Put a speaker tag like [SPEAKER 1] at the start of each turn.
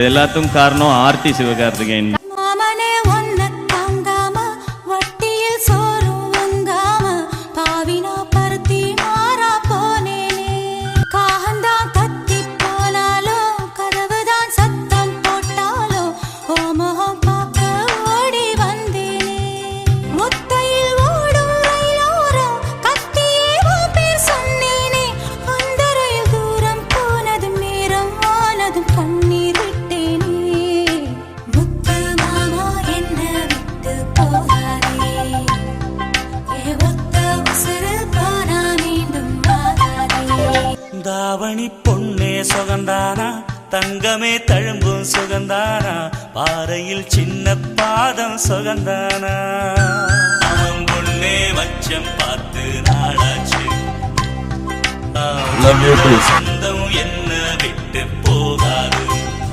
[SPEAKER 1] எல்லாத்துக்கும் காரணம் ஆர்த்தி சிவகார்த்திகேயன்.
[SPEAKER 2] தாவணி பொன்னே சுகந்தானா, தங்கமே தழும்பும் சுகந்தானா, பாறையில் சின்ன பாதம் சுகந்தானா. அவன் பொன்னே வச்சம் பார்த்து நாளாச்சு, சொந்தம் என்ன விட்டு போகாது.